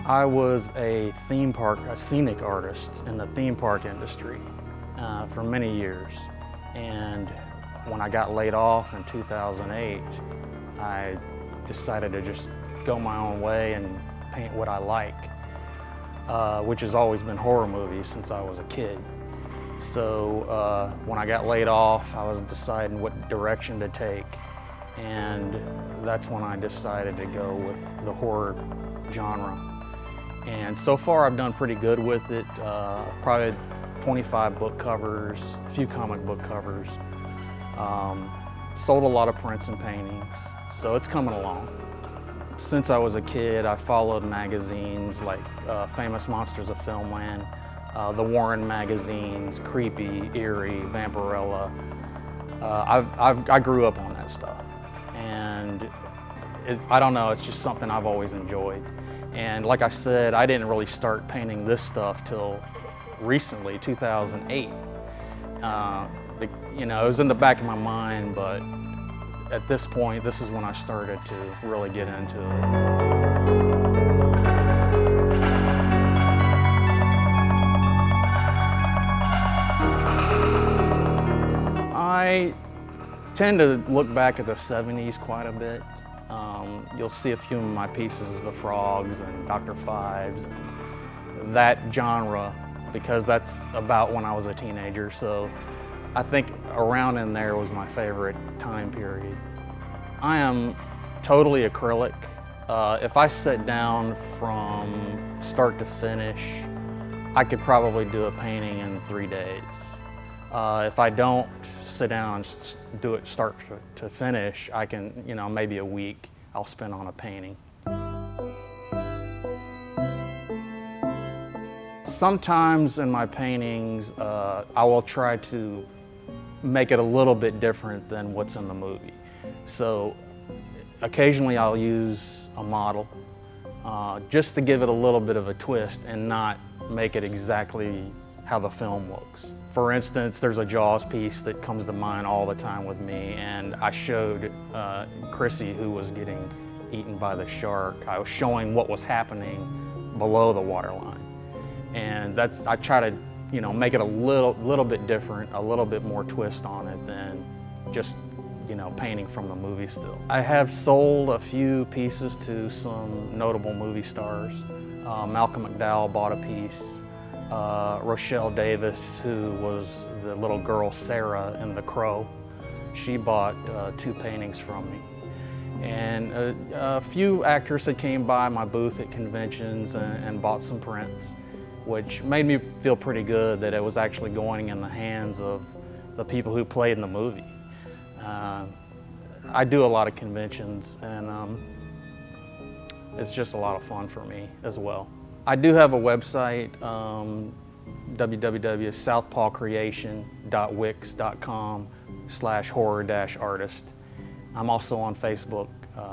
I was a scenic artist in the theme park industry for many years. And when I got laid off in 2008, I decided to just go my own way and paint what I like, which has always been horror movies since I was a kid. So when I got laid off, I was deciding what direction to take. And that's when I decided to go with the horror genre. And so far I've done pretty good with it. Probably 25 book covers, a few comic book covers. Sold a lot of prints and paintings, so it's coming along. Since I was a kid, I followed magazines like Famous Monsters of Filmland, the Warren magazines, Creepy, Eerie, Vampirella. I grew up on that stuff, and I don't know, it's just something I've always enjoyed. And like I said, I didn't really start painting this stuff till recently, 2008. You know, it was in the back of my mind, but at this point, this is when I started to really get into it. I tend to look back at the 70s quite a bit. You'll see a few of my pieces, The Frogs and Dr. Fives, and that genre, because that's about when I was a teenager. So I think around in there was my favorite time period. I am totally acrylic. If I sit down from start to finish, I could probably do a painting in 3 days. If I don't sit down and do it start to finish, I can, you know, maybe a week I'll spend on a painting. Sometimes in my paintings, I will try to make it a little bit different than what's in the movie. So occasionally I'll use a model just to give it a little bit of a twist and not make it exactly how the film looks. For instance, there's a Jaws piece that comes to mind all the time with me, and I showed Chrissy, who was getting eaten by the shark, I was showing what was happening below the waterline. And I try to, you know, make it a little bit different, a little bit more twist on it than just, you know, painting from the movie still. I have sold a few pieces to some notable movie stars. Malcolm McDowell bought a piece. Rochelle Davis, who was the little girl Sarah in The Crow, she bought 2 paintings from me. And a few actors that came by my booth at conventions and bought some prints, which made me feel pretty good that it was actually going in the hands of the people who played in the movie. I do a lot of conventions, and it's just a lot of fun for me as well. I do have a website, www.southpawcreation.wix.com/horror-artist. I'm also on Facebook.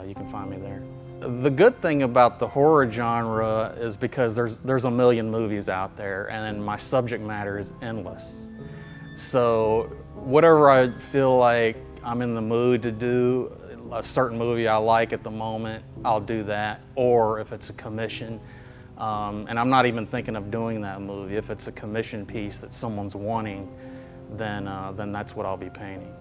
You can find me there. The good thing about the horror genre is because there's a million movies out there, and my subject matter is endless. So whatever I feel like I'm in the mood to do, a certain movie I like at the moment, I'll do that. Or if it's a commission, and I'm not even thinking of doing that movie, if it's a commission piece that someone's wanting, then that's what I'll be painting.